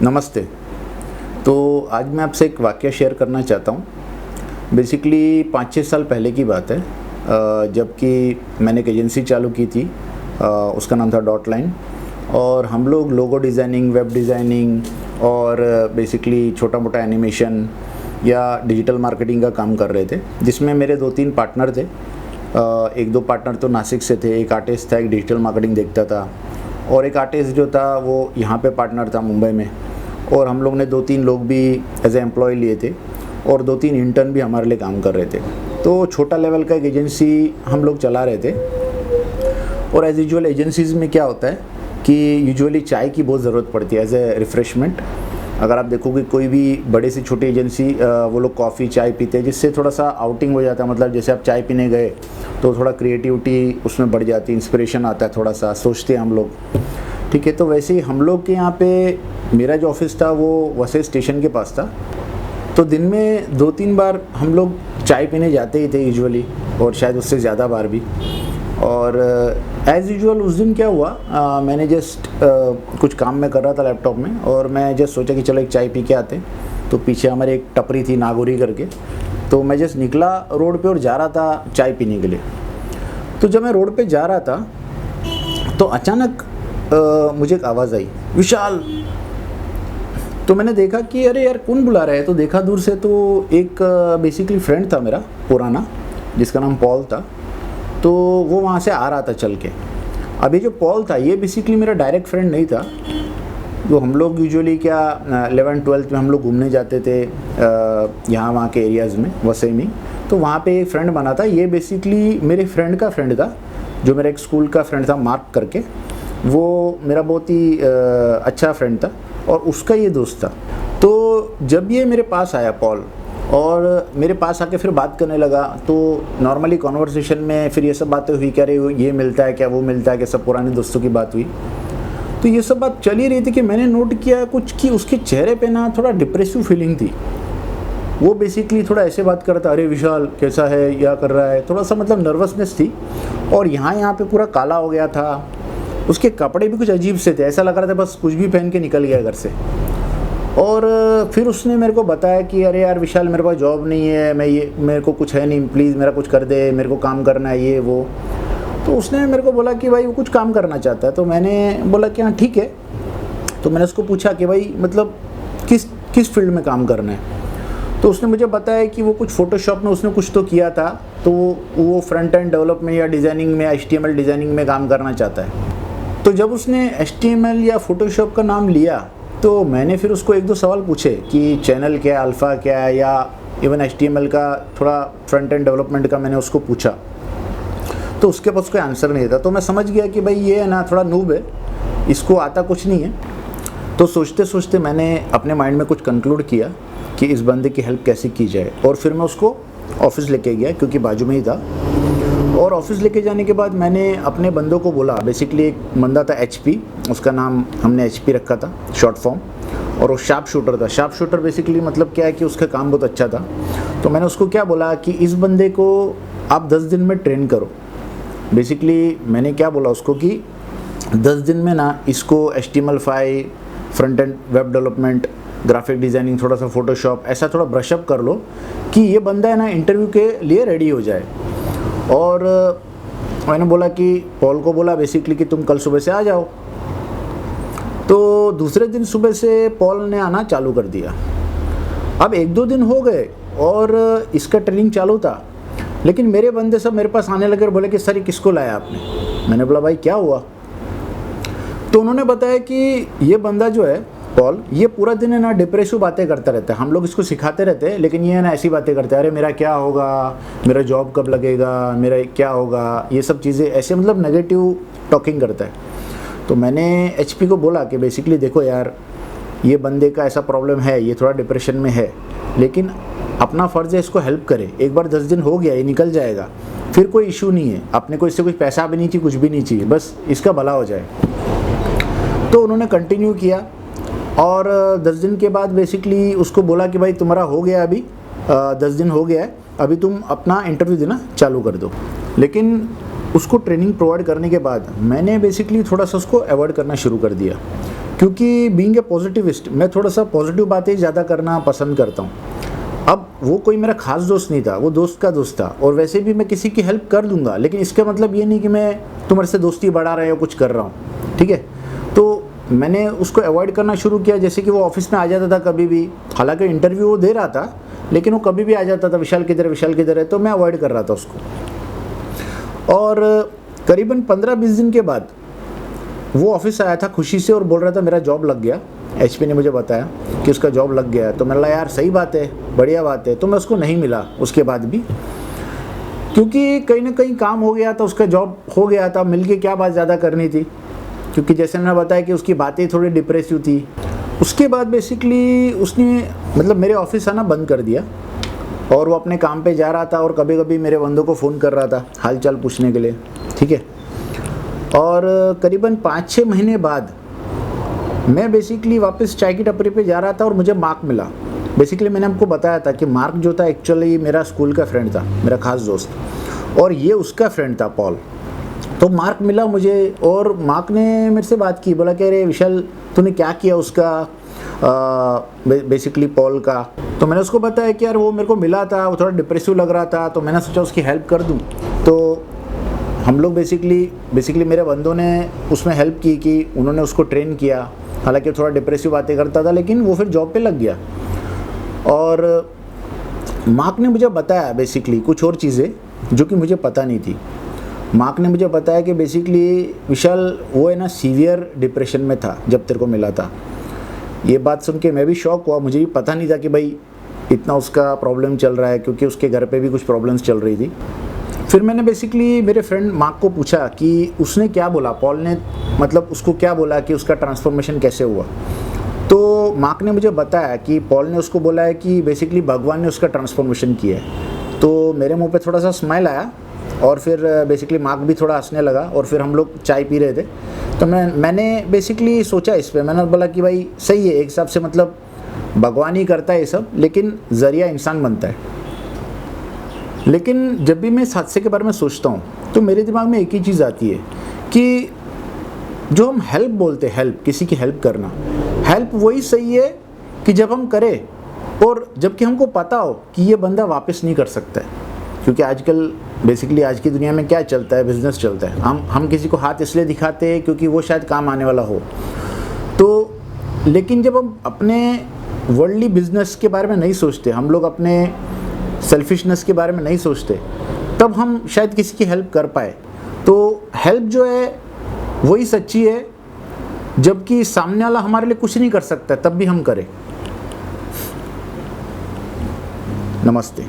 नमस्ते। तो आज मैं आपसे एक वाक़या शेयर करना चाहता हूँ। बेसिकली 5-6 साल पहले की बात है, जबकि मैंने एक एजेंसी चालू की थी। उसका नाम था डॉट लाइन, और हम लोग लोगो डिज़ाइनिंग, वेब डिज़ाइनिंग और बेसिकली छोटा मोटा एनिमेशन या डिजिटल मार्केटिंग का काम कर रहे थे, जिसमें मेरे 2-3 पार्टनर थे। 1-2 पार्टनर तो नासिक से थे, एक आर्टिस्ट था, एक डिजिटल मार्केटिंग देखता था, और एक आर्टिस्ट जो था वो यहाँ पे पार्टनर था मुंबई में। और हम लोग ने 2-3 लोग भी एज ए एम्प्लॉय लिए थे, और 2-3 इंटर्न भी हमारे लिए काम कर रहे थे। तो छोटा लेवल का एक एजेंसी हम लोग चला रहे थे। और एज़ यूजुअल एजेंसीज़ में क्या होता है कि यूजुअली चाय की बहुत ज़रूरत पड़ती है एज ए रिफ़्रेशमेंट। अगर आप देखोगे कोई भी बड़े से छोटी एजेंसी, वो लोग कॉफ़ी चाय पीते हैं, जिससे थोड़ा सा आउटिंग हो जाता है। मतलब जैसे आप चाय पीने गए तो थोड़ा क्रिएटिविटी उसमें बढ़ जाती है, इंस्पिरेशन आता है, थोड़ा सा सोचते हैं हम लोग। ठीक है, तो वैसे ही हम लोग के यहाँ पे मेरा जो ऑफिस था वो वसई स्टेशन के पास था। तो दिन में 2-3 बार हम लोग चाय पीने जाते ही थे यूजुअली, और शायद उससे ज़्यादा बार भी। और एज़ यूजुअल उस दिन क्या हुआ, मैंने जस्ट कुछ काम में कर रहा था लैपटॉप में, और मैं जस्ट सोचा कि चलो एक चाय पी के आते हैं। तो पीछे हमारे एक टपरी थी नागौरी करके, तो मैं जस्ट निकला रोड पे और जा रहा था चाय पीने के लिए। तो जब मैं रोड पे जा रहा था तो अचानक मुझे एक आवाज़ आई, विशाल। तो मैंने देखा कि अरे यार कौन बुला रहा है। तो देखा दूर से, तो एक बेसिकली फ्रेंड था मेरा पुराना, जिसका नाम पॉल था। तो वो वहाँ से आ रहा था चल के। अभी जो पॉल था ये बेसिकली मेरा डायरेक्ट फ्रेंड नहीं था। तो हम लोग यूजुअली क्या 11th-12th में हम लोग घूमने जाते थे यहाँ वहाँ के एरियाज़ में, वसई में। तो वहाँ पे एक फ्रेंड बना था। ये बेसिकली मेरे फ्रेंड का फ्रेंड था, जो मेरा एक स्कूल का फ्रेंड था मार्क करके। वो मेरा बहुत ही अच्छा फ्रेंड था, और उसका ये दोस्त था। तो जब ये मेरे पास आया पॉल, और मेरे पास आके फिर बात करने लगा, तो नॉर्मली कॉन्वर्सेशन में फिर ये सब बातें हुई, क्या रे ये मिलता है क्या, वो मिलता है क्या, सब पुराने दोस्तों की बात हुई। तो ये सब बात चली रही थी कि मैंने नोट किया कुछ कि उसके चेहरे पे ना थोड़ा डिप्रेसिव फीलिंग थी। वो बेसिकली थोड़ा ऐसे बात करता, अरे विशाल कैसा है, क्या कर रहा है, थोड़ा सा मतलब नर्वसनेस थी। और यहाँ पे पूरा काला हो गया था। उसके कपड़े भी कुछ अजीब से थे, ऐसा लग रहा था बस कुछ भी पहन के निकल गया घर से। और फिर उसने मेरे को बताया कि अरे यार विशाल, मेरे पास जॉब नहीं है, मेरे को कुछ है नहीं, प्लीज़ मेरा कुछ कर दे, मेरे को काम करना है ये वो। तो उसने मेरे को बोला कि भाई वो कुछ काम करना चाहता है। तो मैंने बोला कि हाँ ठीक है। तो मैंने उसको पूछा कि भाई मतलब किस फील्ड में काम करना है। तो उसने मुझे बताया कि वो कुछ फ़ोटोशॉप में उसने कुछ तो किया था, तो वो फ्रंट एंड डेवलपमेंट या डिज़ाइनिंग में, HTML डिज़ाइनिंग में काम करना चाहता है। तो जब उसने HTML या फ़ोटोशॉप का नाम लिया, तो मैंने फिर उसको 1-2 सवाल पूछे कि चैनल क्या है, अल्फ़ा क्या है, या इवन HTML का थोड़ा फ्रंट एंड डेवलपमेंट का मैंने उसको पूछा। तो उसके पास कोई आंसर नहीं था। तो मैं समझ गया कि भाई ये है ना थोड़ा नूब है, इसको आता कुछ नहीं है। तो सोचते सोचते मैंने अपने माइंड में कुछ कंक्लूड किया कि इस बंदे की हेल्प कैसे की जाए। और फिर मैं उसको ऑफिस लेके गया, क्योंकि बाजू में ही था। और ऑफिस लेके जाने के बाद मैंने अपने बंदों को बोला, बेसिकली एक बंदा था HP, उसका नाम हमने HP रखा था, शॉर्ट फॉर्म। और वो शार्प शूटर था। शार्प शूटर बेसिकली मतलब क्या है कि उसका काम बहुत अच्छा था। तो मैंने उसको क्या बोला कि इस बंदे को आप 10 दिन में ट्रेन करो। बेसिकली मैंने क्या बोला उसको कि 10 दिन में ना इसको HTML5, front end web development, graphic designing, थोड़ा सा फोटोशॉप, ऐसा थोड़ा ब्रशअप कर लो कि ये बंदा है ना इंटरव्यू के लिए रेडी हो जाए। और मैंने बोला कि पॉल को बोला बेसिकली कि तुम कल सुबह से आ जाओ। तो दूसरे दिन सुबह से पॉल ने आना चालू कर दिया। अब 1-2 दिन हो गए और इसका ट्रेनिंग चालू था, लेकिन मेरे बंदे सब मेरे पास आने लगे और बोले कि सर ये किसको लाया आपने। मैंने बोला भाई क्या हुआ। तो उन्होंने बताया कि ये बंदा जो है पॉल, ये पूरा दिन है ना डिप्रेसिव बातें करता रहता है। हम लोग इसको सिखाते रहते हैं, लेकिन ये है ना ऐसी बातें करता है, अरे मेरा क्या होगा, मेरा जॉब कब लगेगा, मेरा क्या होगा, ये सब चीज़ें ऐसे मतलब नेगेटिव टॉकिंग करता है। तो मैंने HP को बोला कि बेसिकली देखो यार, ये बंदे का ऐसा प्रॉब्लम है, ये थोड़ा डिप्रेशन में है, लेकिन अपना फ़र्ज़ है इसको हेल्प करे। एक बार 10 दिन हो गया, ये निकल जाएगा, फिर कोई इशू नहीं है। अपने को इससे कुछ पैसा भी नहीं चाहिए, कुछ भी नहीं चाहिए, बस इसका भला हो जाए। तो उन्होंने कंटिन्यू किया, और 10 दिन के बाद बेसिकली उसको बोला कि भाई तुम्हारा हो गया, अभी 10 दिन हो गया है, अभी तुम अपना इंटरव्यू देना चालू कर दो। लेकिन उसको ट्रेनिंग प्रोवाइड करने के बाद मैंने बेसिकली थोड़ा सा उसको अवॉइड करना शुरू कर दिया, क्योंकि बीइंग ए पॉजिटिविस्ट मैं थोड़ा सा पॉजिटिव बातें ज़्यादा करना पसंद करता हूँ। अब वो कोई मेरा खास दोस्त नहीं था, वो दोस्त का दोस्त था, और वैसे भी मैं किसी की हेल्प कर दूंगा, लेकिन इसका मतलब ये नहीं कि मैं तुम्हारे से दोस्ती बढ़ा रहा हूँ कुछ कर रहा हूँ, ठीक है। तो मैंने उसको अवॉइड करना शुरू किया। जैसे कि वो ऑफिस में आ जाता था कभी भी, हालांकि इंटरव्यू वो दे रहा था, लेकिन वो कभी भी आ जाता था, विशाल किधर है, तो मैं अवॉइड कर रहा था उसको। और करीबन 15-20 दिन के बाद वो ऑफिस आया था खुशी से और बोल रहा था मेरा जॉब लग गया। एचपी ने मुझे बताया कि उसका जॉब लग गया है। तो मैंने कहा यार सही बात है, बढ़िया बात है। तो मैं उसको नहीं मिला उसके बाद भी, क्योंकि कहीं ना कहीं काम हो गया था, उसका जॉब हो गया था, मिल के क्या बात ज़्यादा करनी थी। क्योंकि जैसे मैंने बताया कि उसकी बातें थोड़ी डिप्रेसिव थी। उसके बाद बेसिकली उसने मतलब मेरे ऑफिस आना बंद कर दिया, और वो अपने काम पे जा रहा था, और कभी कभी मेरे बंदों को फ़ोन कर रहा था हाल चाल पूछने के लिए, ठीक है। और करीबन 5-6 महीने बाद मैं बेसिकली वापस चाय की टपरी पे जा रहा था और मुझे मार्क मिला। बेसिकली मैंने आपको बताया था कि मार्क जो था एक्चुअली मेरा स्कूल का फ्रेंड था, मेरा खास दोस्त, और ये उसका फ्रेंड था पॉल। तो मार्क मिला मुझे, और मार्क ने मेरे से बात की, बोला कि अरे विशाल तूने क्या किया उसका, बेसिकली पॉल का। तो मैंने उसको बताया कि यार वो मेरे को मिला था, वो थोड़ा डिप्रेसिव लग रहा था, तो मैंने सोचा उसकी हेल्प कर दूँ। तो हम लोग बेसिकली मेरे बंदों ने उसमें हेल्प की कि उन्होंने उसको ट्रेन किया। हालांकि थोड़ा डिप्रेसिव बातें करता था, लेकिन वो फिर जॉब पे लग गया। और मार्क ने मुझे बताया बेसिकली कुछ और चीज़ें जो कि मुझे पता नहीं थी। मार्क ने मुझे बताया कि बेसिकली विशाल वो है ना सीवियर डिप्रेशन में था जब तेरे को मिला था। ये बात सुन के मैं भी शॉक हुआ, मुझे भी पता नहीं था कि भाई इतना उसका प्रॉब्लम चल रहा है, क्योंकि उसके घर पे भी कुछ प्रॉब्लम्स चल रही थी। फिर मैंने बेसिकली मेरे फ्रेंड मार्क को पूछा कि उसने क्या बोला, पॉल ने मतलब उसको क्या बोला कि उसका ट्रांसफॉर्मेशन कैसे हुआ। तो मार्क ने मुझे बताया कि पॉल ने उसको बोला है कि बेसिकली भगवान ने उसका ट्रांसफॉर्मेशन किया है। तो मेरे मुंह पे थोड़ा सा स्माइल आया, और फिर बेसिकली मार्क भी थोड़ा हंसने लगा, और फिर हम लोग चाय पी रहे थे। तो मैंने बेसिकली सोचा इस पर, मैंने बोला कि भाई सही है एक हिसाब से, मतलब भगवान ही करता है ये सब, लेकिन ज़रिया इंसान बनता है। लेकिन जब भी मैं इस हादसे के बारे में सोचता हूँ तो मेरे दिमाग में एक ही चीज़ आती है कि जो हम हेल्प बोलते हैं, हेल्प, किसी की हेल्प करना, हेल्प वही सही है कि जब हम करें और जबकि हमको पता हो कि ये बंदा वापस नहीं कर सकता है। क्योंकि आजकल बेसिकली आज की दुनिया में क्या चलता है, बिजनेस चलता है। हम किसी को हाथ इसलिए दिखाते हैं क्योंकि वो शायद काम आने वाला हो। तो लेकिन जब हम अपने वर्ल्डली बिजनेस के बारे में नहीं सोचते, हम लोग अपने सेल्फिशनेस के बारे में नहीं सोचते, तब हम शायद किसी की हेल्प कर पाए। तो हेल्प जो है वही सच्ची है जबकि सामने वाला हमारे लिए कुछ नहीं कर सकता, तब भी हम करें। नमस्ते।